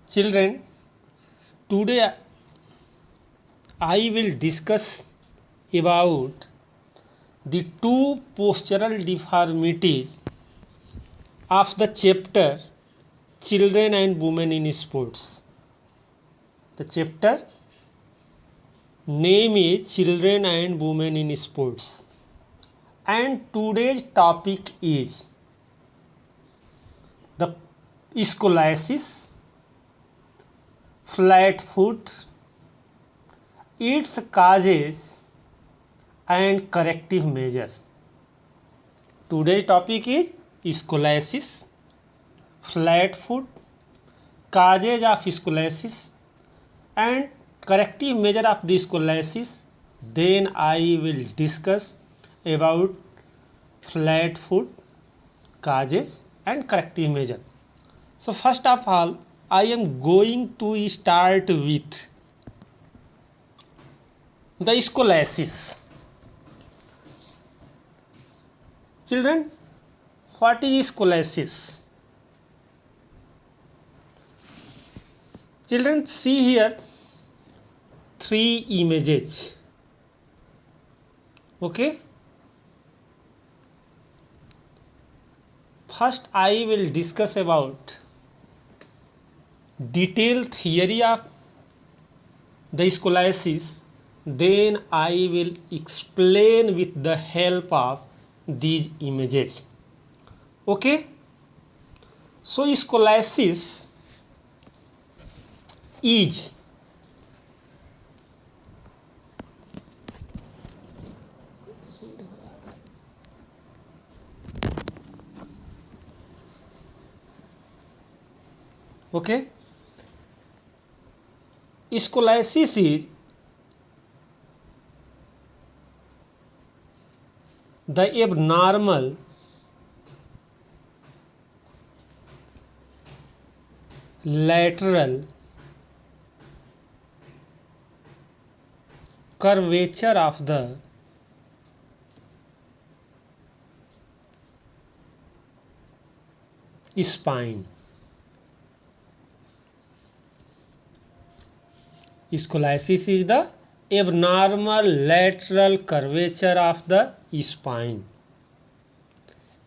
Children, today I will discuss about the two postural deformities of the chapter Children and Women in Sports. The chapter name is Children and Women in Sports, and today's topic is the scoliosis, flat foot, its causes and corrective measures. Today's topic is scoliosis, flat foot, causes of scoliosis and corrective measure of the scoliosis. Then I will discuss about flat foot, causes and corrective measure. So first of all, I am going to start with the scoliosis. Children, what is scoliosis? Children, see here three images. Okay. First, I will discuss about detailed theory of the scoliosis. Then I will explain with the help of these images. Okay. So scoliosis is okay. Scoliosis is the abnormal lateral curvature of the spine. Scoliosis is the abnormal lateral curvature of the spine.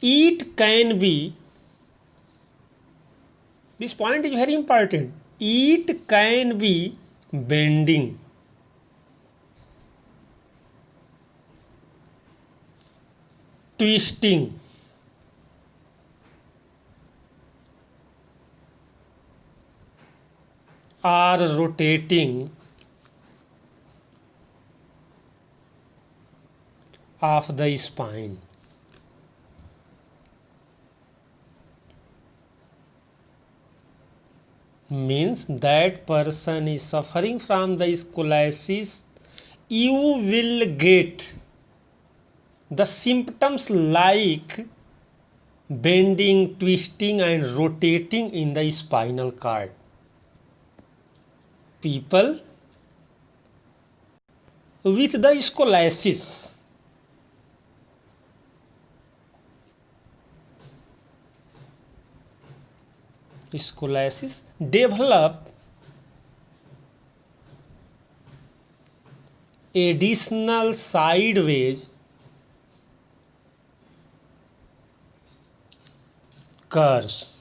It can be, this point is very important, it can be bending, twisting, or rotating of the spine. Means that person is suffering from the scoliosis, you will get the symptoms like bending, twisting and rotating in the spinal cord. People with the scoliosis develop additional sideways curves.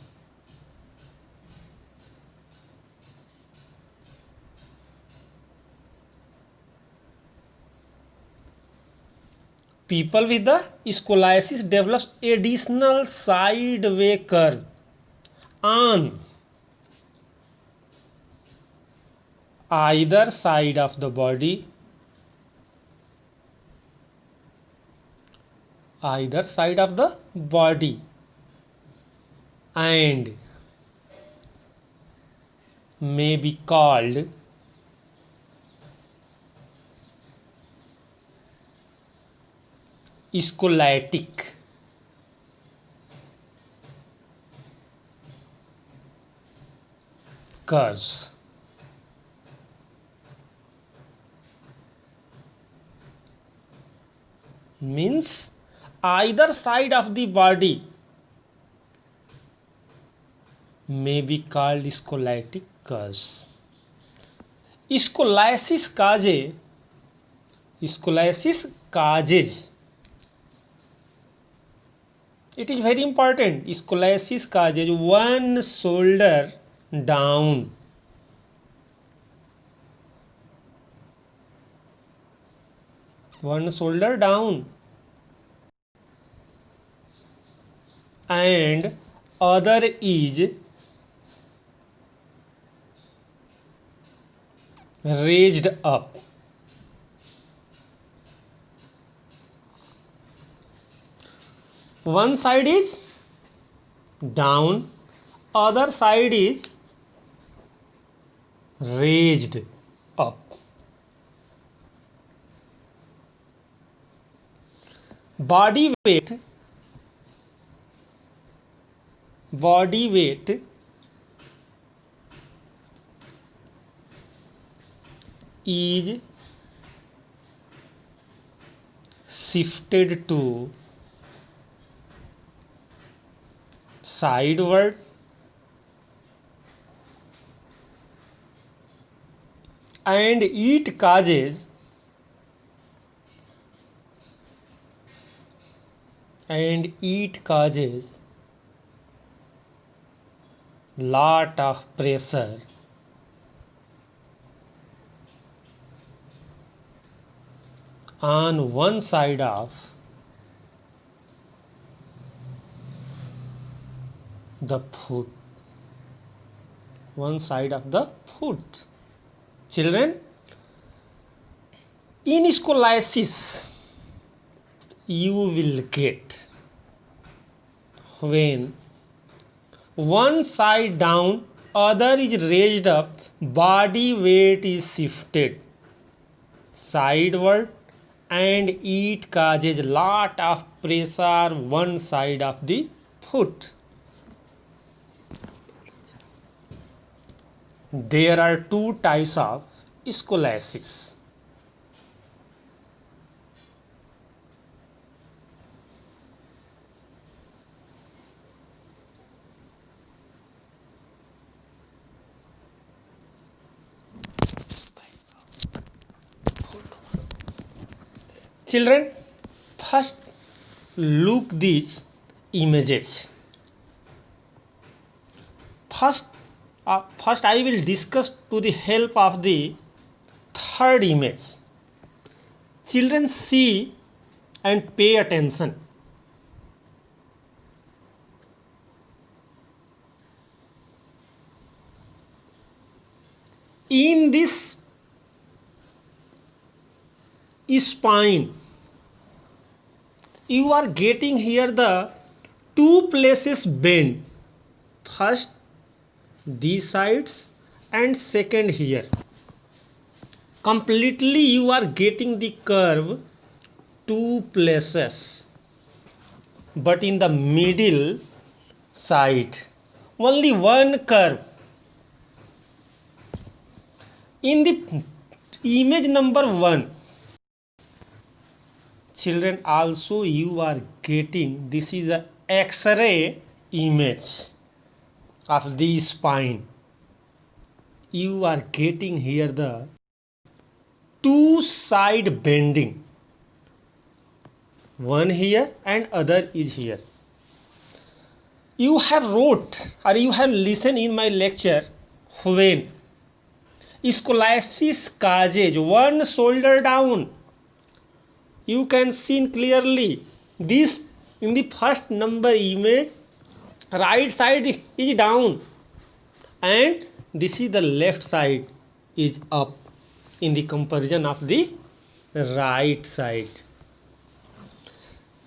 People with the scoliosis develops additional sideway curve on either side of the body, and may be called scoliotic. Curves. Means either side of the body may be called scoliotic discuss scoliosis causes. It is very important. Scoliosis causes one shoulder down. One shoulder down. And other is raised up. One side is down, other side is raised up. Body weight is shifted to sideward and it causes lot of pressure on one side of the foot. One side of the foot. Children, in scoliosis you will get when one side down, other is raised up, body weight is shifted sideward and it causes lot of pressure one side of the foot. There are two types of scoliosis. Children, first look these images. First I will discuss to the help of the third image. Children, see and pay attention. In this spine, you are getting here the two places bend. First these sides and second here. Completely you are getting the curve two places, but in the middle side only one curve. In the image number 1, children, also you are getting, this is a X-ray image of the spine. You are getting here the two side bending, one here and other is here. You have wrote or you have listened in my lecture when scoliosis causes one shoulder down. You can see clearly this in the first number image, right side is down and this is the left side is up in the comparison of the right side.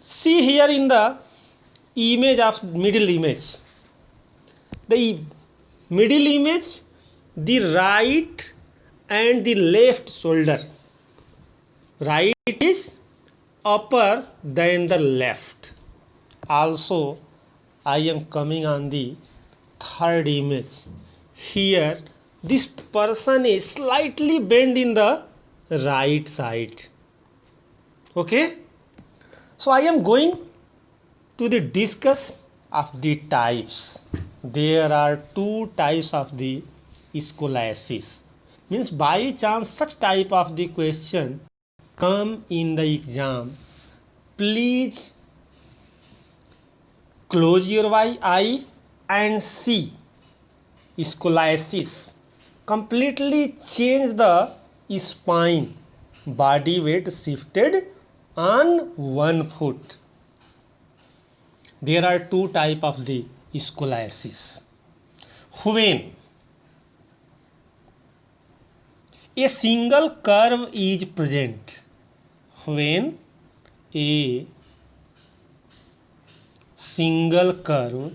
See here in the image of middle image, the middle image, the right and the left shoulder, right is upper than the left. Also I am coming on the third image. Here this person is slightly bent in the right side. Okay, so I am going to the discuss of the types. There are two types of the scoliosis. Means by chance such type of the question come in the exam, please close your eye and see scoliosis. Completely change the spine, body weight shifted on one foot. There are two type of the scoliosis. When a single curve is present, when a single curve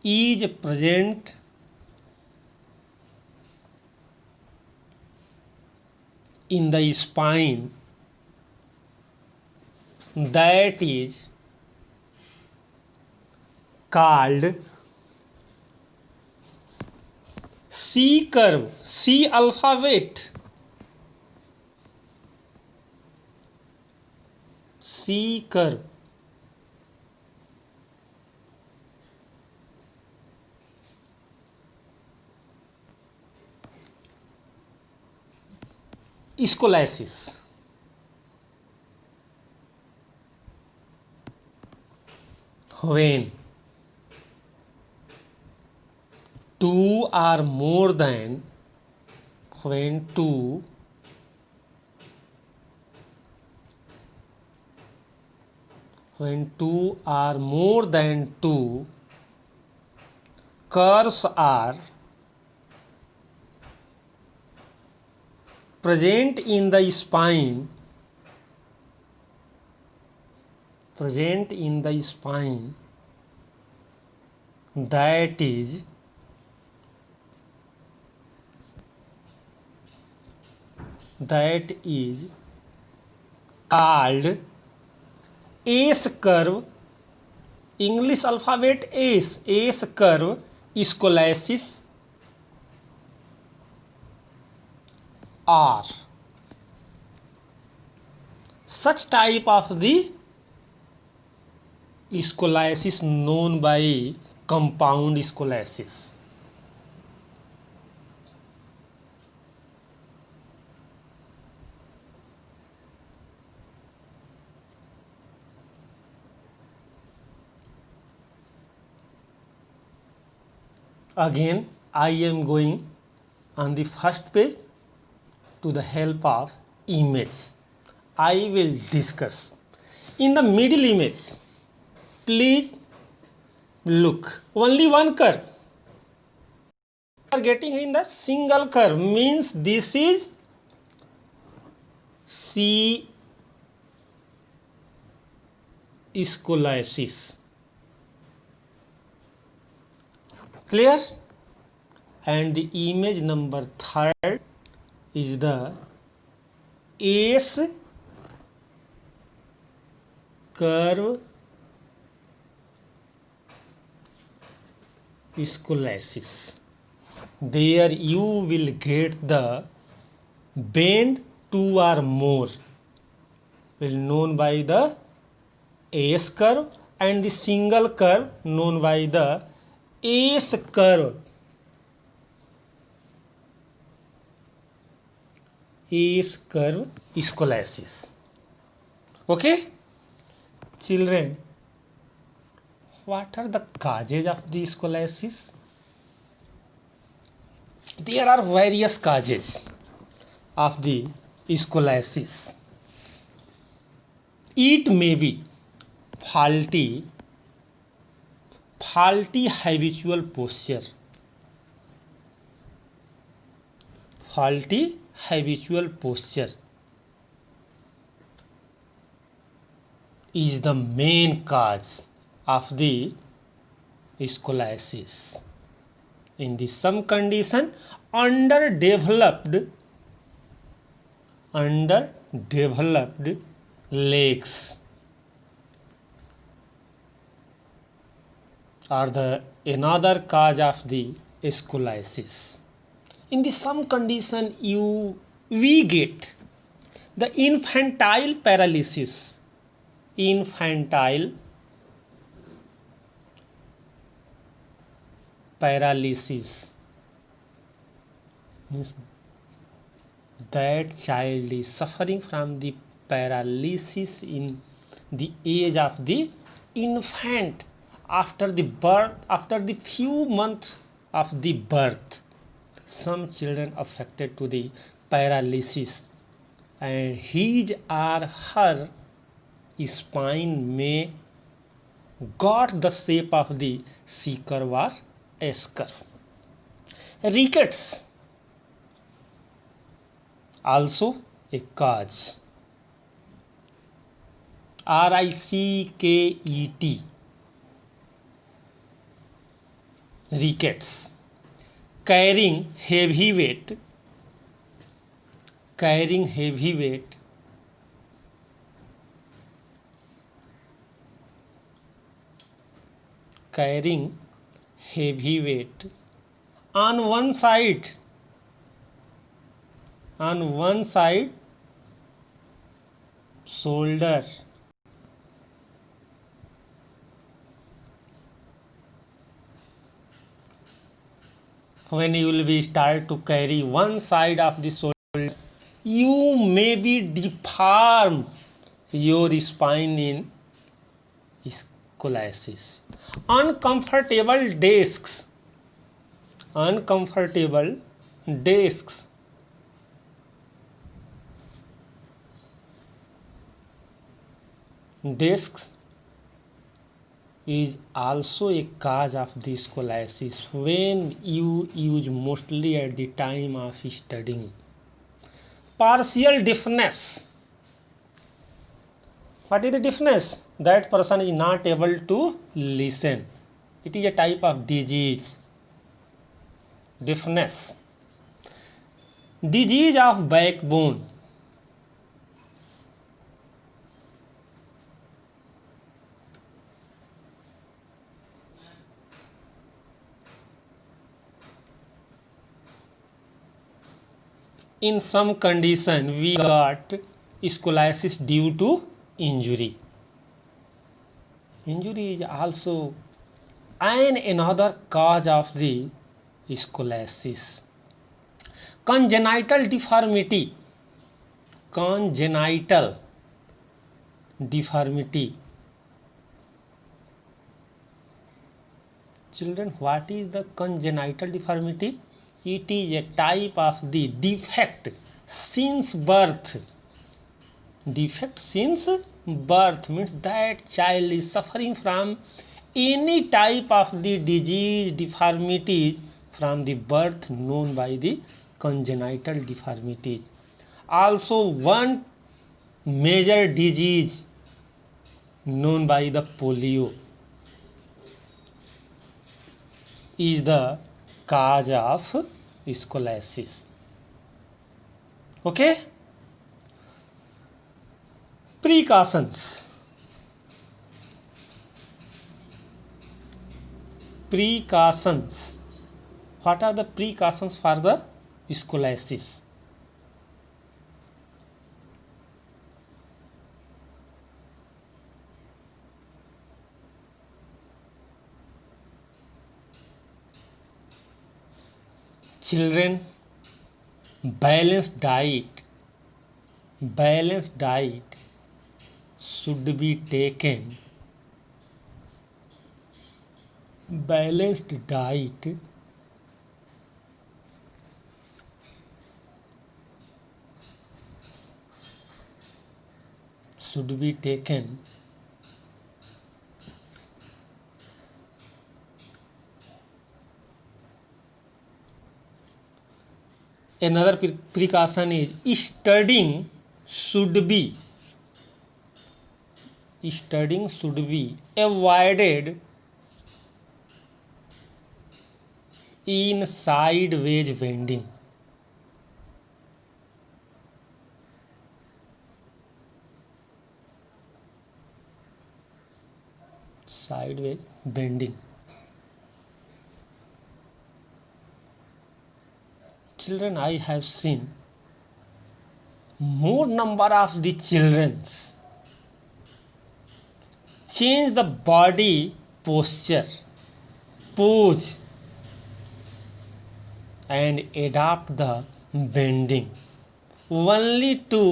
is present in the spine, that is called C curve, C alphabet, C curve. Scoliosis. When two or more than, when two or more than two curves are present in the spine, that is called S curve, English alphabet S curve scoliosis, or such type of the scoliosis known by compound scoliosis. Again, I am going on the first page to the help of image. I will discuss. In the middle image, please look, only one curve. We are getting in the single curve, means this is C scoliosis. Clear? And the image number 3 is the S curve scoliosis. There you will get the bend 2 or more, will known by the S curve, and the single curve known by the S curve. S curve scoliosis. Okay, children, what are the causes of the scoliosis? There are various causes of the scoliosis. It may be faulty habitual posture. Faulty habitual posture is the main cause of the scoliosis. In the some condition, underdeveloped legs are the another cause of the scoliosis. In the some condition, we get the infantile paralysis. Infantile paralysis means that child is suffering from the paralysis in the age of the infant after the birth, after the few months of the birth. Some children affected to the paralysis, and his or her spine may got the shape of the C curve or S curve. Rickets also a cause. RICKET, rickets. Carrying heavy weight, carrying heavy weight, carrying heavy weight on one side, on one side shoulder. When you will be start to carry one side of the shoulder, you may be deform your spine in scoliosis. Uncomfortable desks, uncomfortable desks, desks is also a cause of the scoliosis when you use mostly at the time of studying. Partial deafness. What is the deafness? That person is not able to listen. It is a type of disease. Deafness. Disease of backbone. In some condition we got scoliosis due to injury. Injury is also another cause of the scoliosis. Congenital deformity, congenital deformity. Children, what is the congenital deformity? It is a type of the defect since birth. Defect since birth means that child is suffering from any type of the disease, deformities from the birth known by the congenital deformities. Also one major disease known by the polio is the cause of scoliosis. Okay? Precautions. Precautions. What are the precautions for the scoliosis? Children, balanced diet should be taken. Balanced diet should be taken. Another precaution is studying should be avoided in sideways bending. Sideways bending. Children, I have seen more number of the childrens change the body posture, pose and adapt the bending only to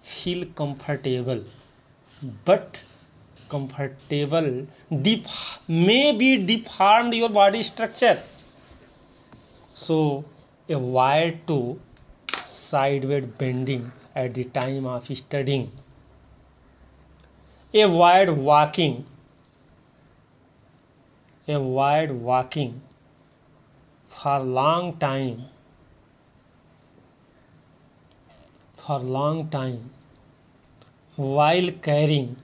feel comfortable, but comfortable may be deformed your body structure. So avoid to sideways bending at the time of studying. Avoid walking for long time while carrying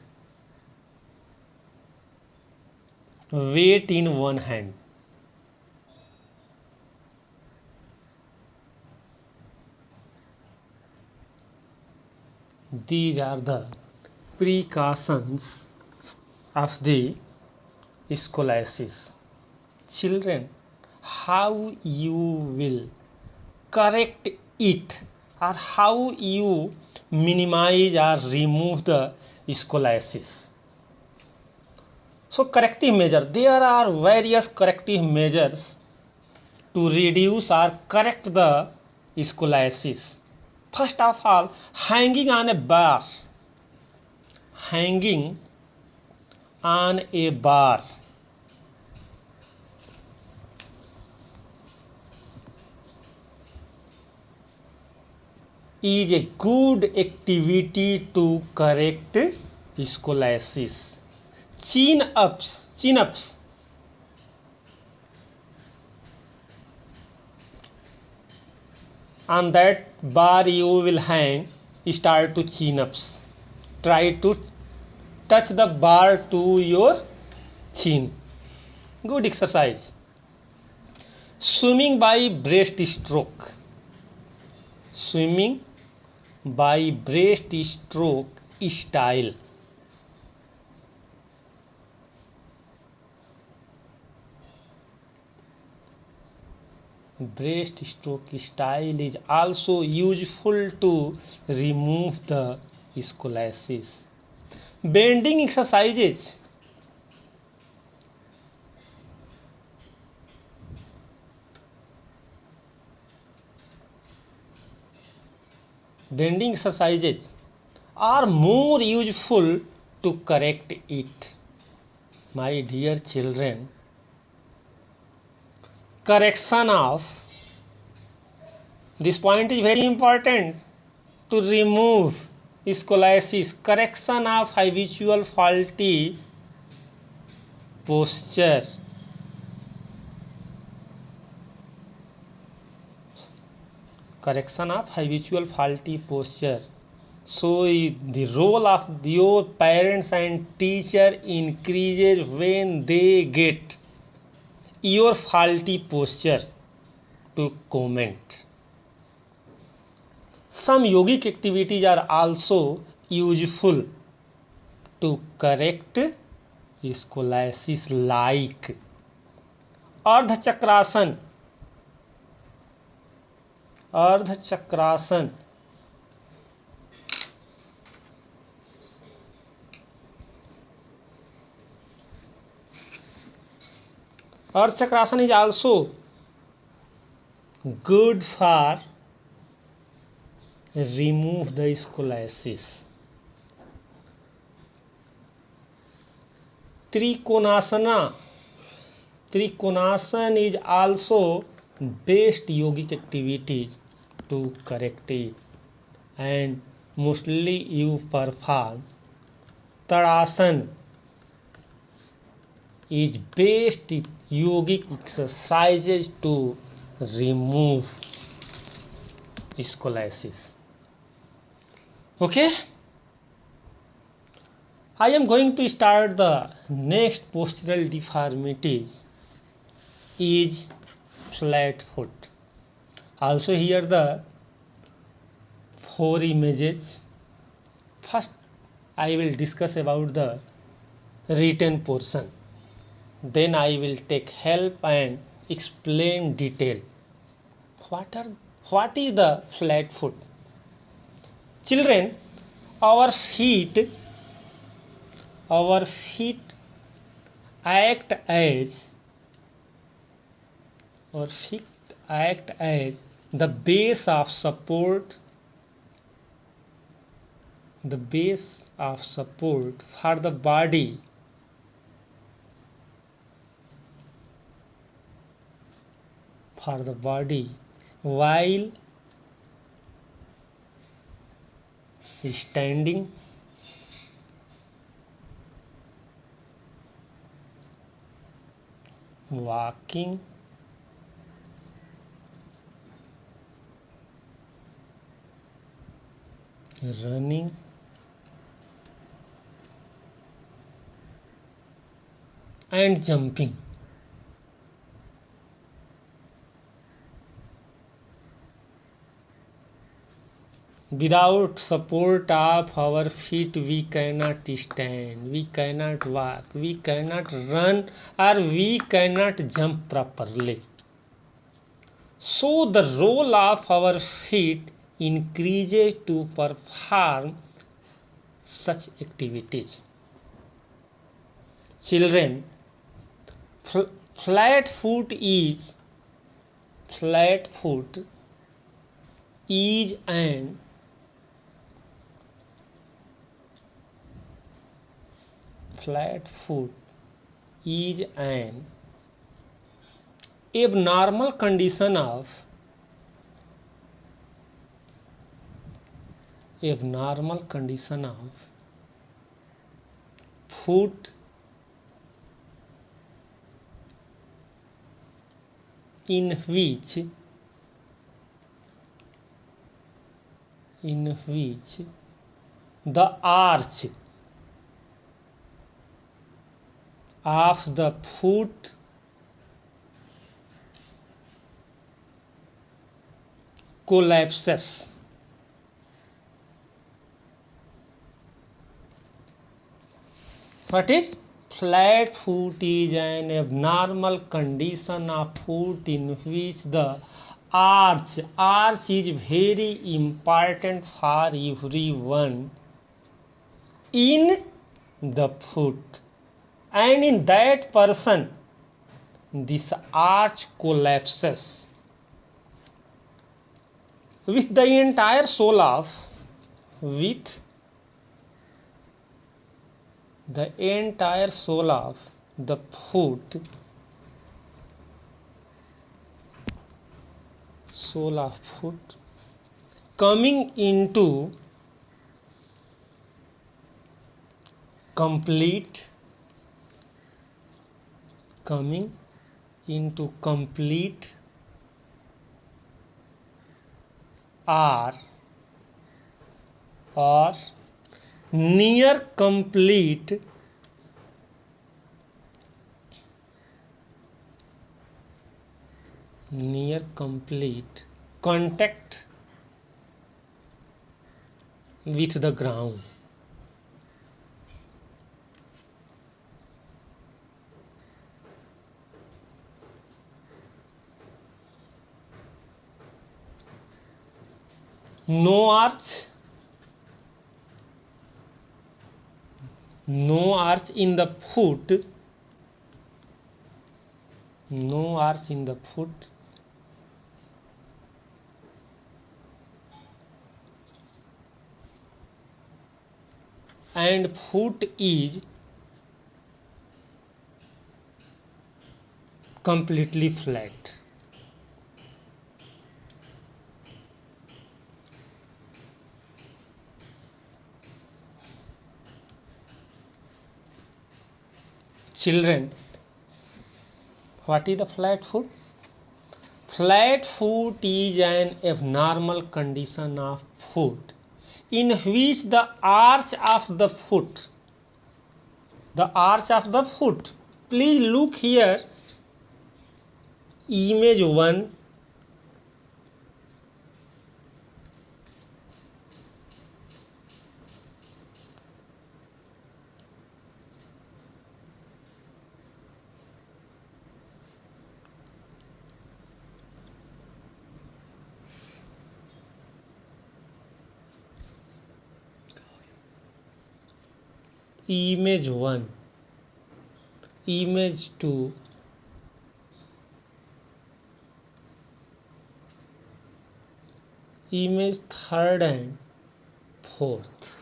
weight in one hand. These are the precautions of the scoliosis. Children, how you will correct it, or how you minimize or remove the scoliosis? So corrective measure, there are various corrective measures to reduce or correct the scoliosis. First of all, hanging on a bar is a good activity to correct scoliosis. Chin-ups. On that bar you will hang, start to chin-ups. Try to touch the bar to your chin. Good exercise. Swimming by breaststroke style. Breaststroke style is also useful to remove the scoliosis. Bending exercises. Are more useful to correct it. My dear children, correction of this point is very important to remove scoliosis. Correction of habitual faulty posture. So the role of your parents and teacher increases when they get your faulty posture to comment. Some yogic activities are also useful to correct scoliosis, like Ardha Chakrasana. Ardha Chakrasana is also good for remove the scoliosis. Trikonasana is also best yogic activities to correct it, and mostly you perform. Tadasana is best yogic exercises to remove scoliosis. Okay, I am going to start the next postural deformities is flat foot. Also here the 4 images. First I will discuss about the written portion, then I will take help and explain detail. What is the flat foot? Children, our feet act act as the base of support for the body while standing, walking, running, and jumping. Without support of our feet, we cannot stand, we cannot walk, we cannot run, or we cannot jump properly. So the role of our feet increases to perform such activities. Children, flat foot is an abnormal condition of foot in which the arch of the foot collapses. What is flat foot? Is an abnormal condition of foot in which the arch is very important for everyone in the foot, and in that person this arch collapses with the entire sole of the foot coming into complete or near complete contact with the ground. No arch in the foot. And foot is completely flat. Children, what is the flat foot? Flat foot is an abnormal condition of foot in which the arch of the foot, please look here, image 1. Image 1, image 2, image third and fourth.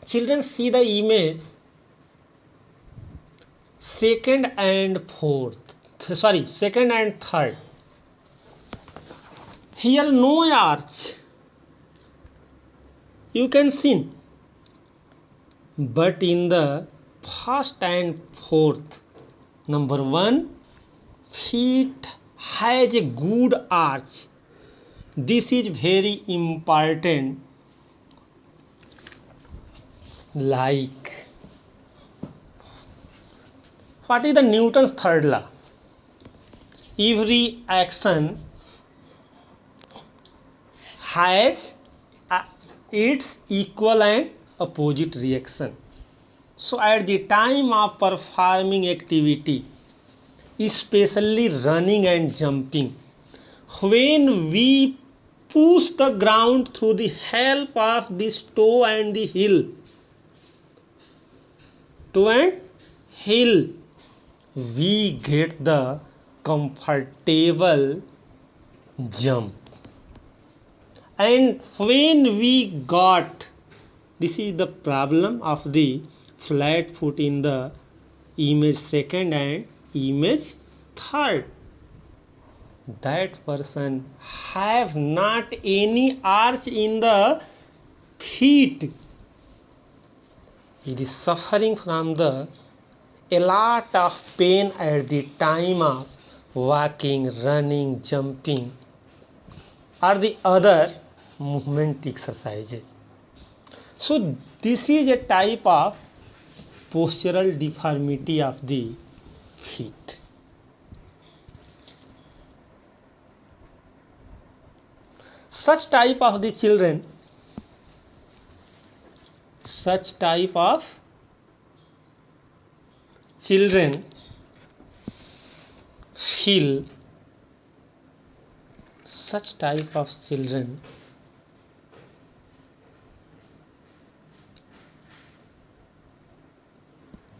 Children, see the image second and third. Here no arch you can see, but in the first and fourth, number 1 feet has a good arch. This is very important. Like, what is the Newton's third law? Every action has its equal and opposite reaction. So at the time of performing activity, especially running and jumping, when we push the ground through the help of the toe and the heel, we get the comfortable jump. And when we got, this is the problem of the flat foot in the image second and image third. That person have not any arch in the feet. He is suffering from a lot of pain at the time of walking, running, jumping, or the other movement exercises. So this is a type of postural deformity of the feet. Such type of children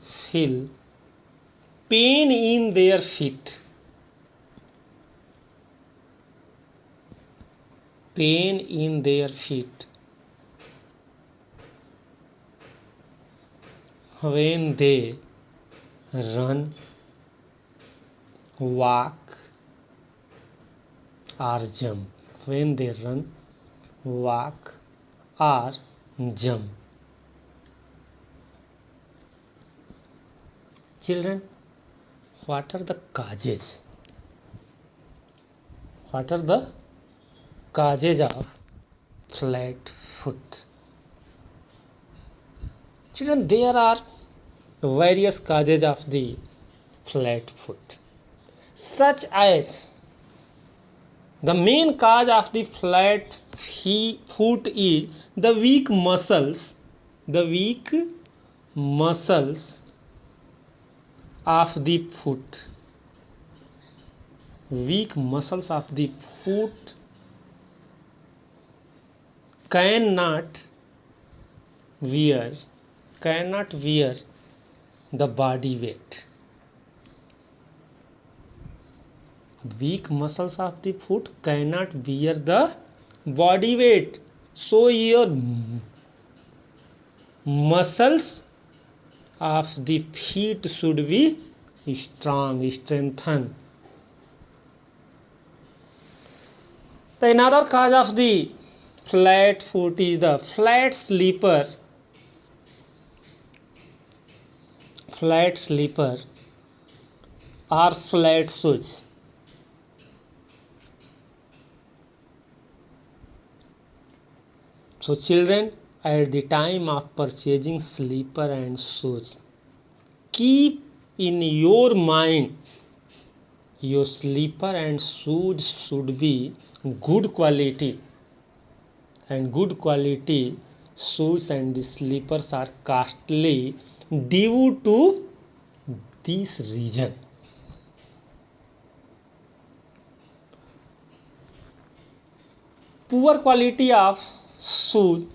feel pain in their feet. When they run, walk, or jump. Children, what are the causes? Of flat foot? Children, there are various causes of the flat foot, such as the main cause of the flat foot is the weak muscles of the foot. Weak muscles of the foot cannot bear the body weight. Weak muscles of the foot cannot bear the body weight. So your muscles of the feet should be strengthened. The another cause of the flat foot is the flat sleeper or flat shoes. So children, at the time of purchasing slipper and shoes, keep in your mind your slipper and shoes should be good quality, and good quality shoes and the slippers are costly due to this reason. Poor quality of shoes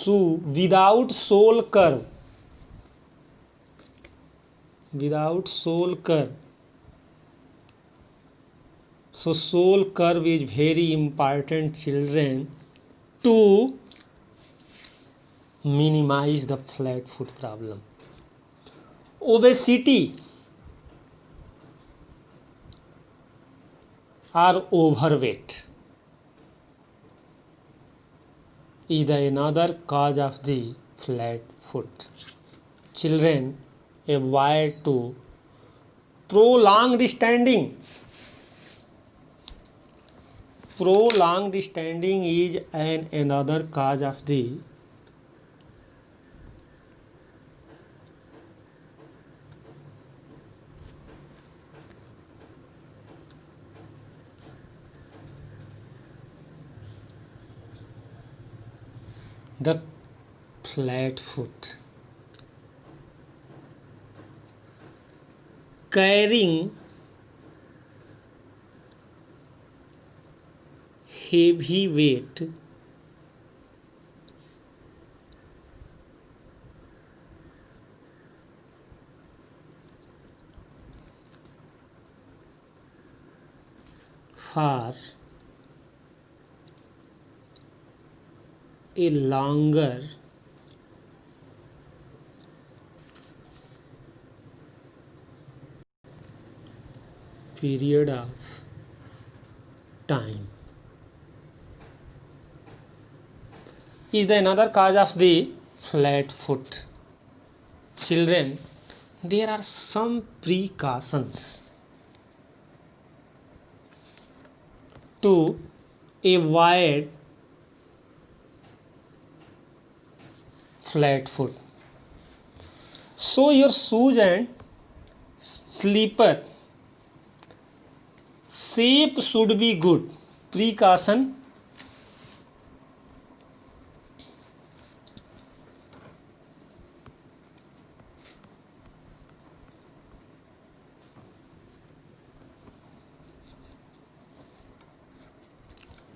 shoe without sole curve. Without sole curve. So sole curve is very important, children, to minimize the flat foot problem. Obesity or overweight is another cause of the flat foot. Children, avoid to prolonged standing. Prolonged standing is another cause of the flat foot. Carrying heavy weight for a longer period of time is another cause of the flat foot. Children, there are some precautions to avoid flat foot. So your shoes and slipper shape should be good. Precaution: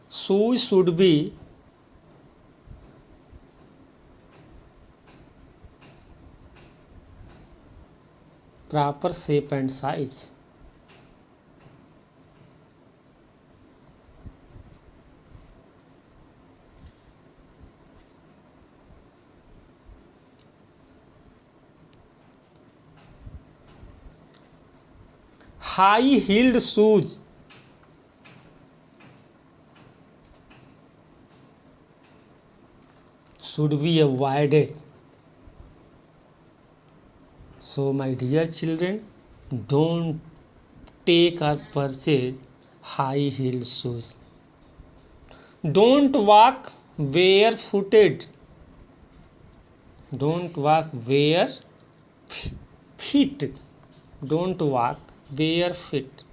shoes should be proper shape and size. High-heeled shoes should be avoided. So my dear children, don't take or purchase high-heeled shoes. Don't walk barefooted. Don't walk barefoot. Don't walk barefoot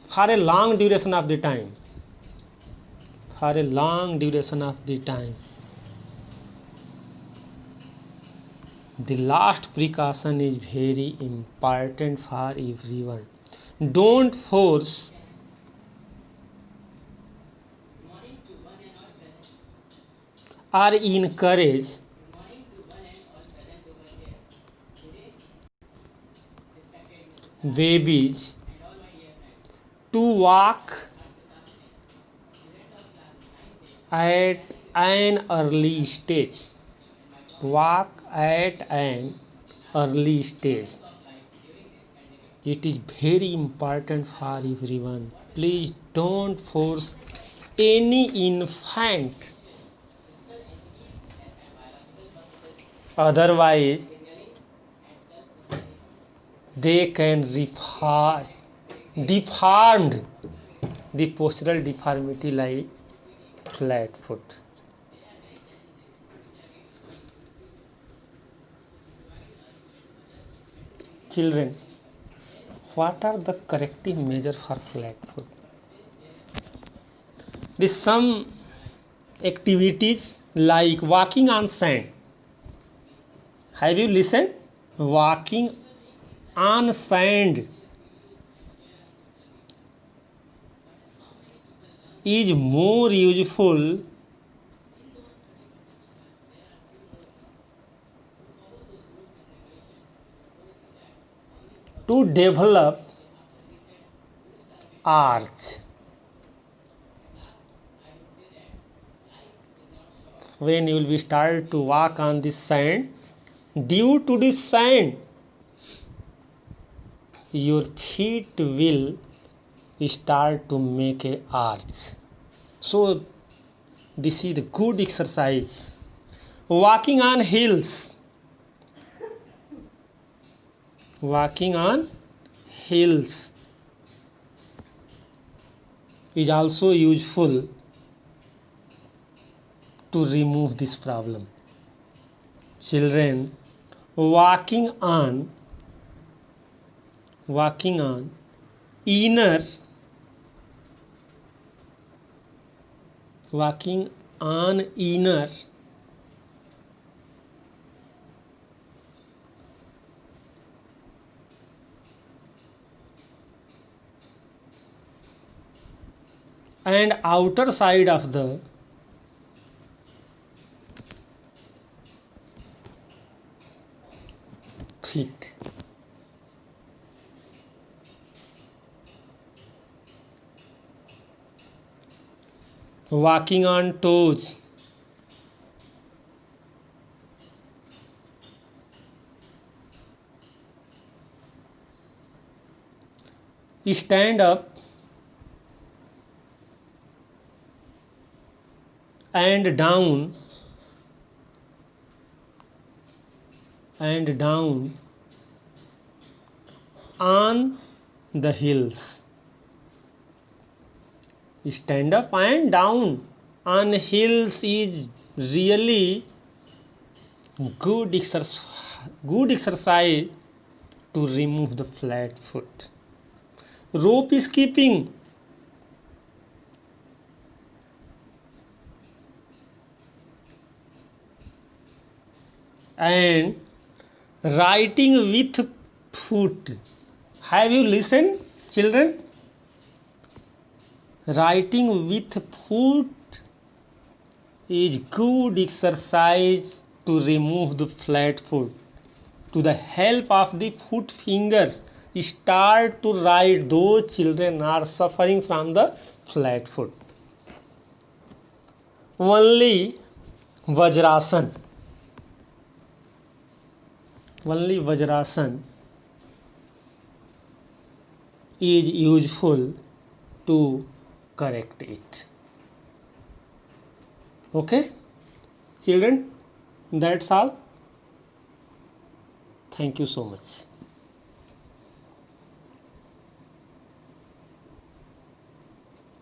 for a long duration of the time. For a long duration of the time. The last precaution is very important for everyone. Don't force or encourage babies to walk at an early stage. Walk at an early stage. It is very important for everyone. Please don't force any infant. Otherwise, they can deformed the postural deformity like flat foot. Children, what are the corrective measures for flat foot? There some activities like walking on sand. Have you listened? Walking on sand is more useful develop arch. When you will be start to walk on this sand, due to this sand, your feet will start to make a arch. So this is a good exercise. Walking on hills. Walking on hills is also useful to remove this problem. Children, walking on inner and outer side of the feet. Walking on toes. Stand up and down on the hills. Stand up and down on hills is really good exercise to remove the flat foot. Rope skipping. And writing with foot. Have you listened, children? Writing with foot is good exercise to remove the flat foot. To the help of the foot fingers, start to write. Those children are suffering from the flat foot. Only Vajrasan is useful to correct it. Okay, children, that's all. Thank you so much.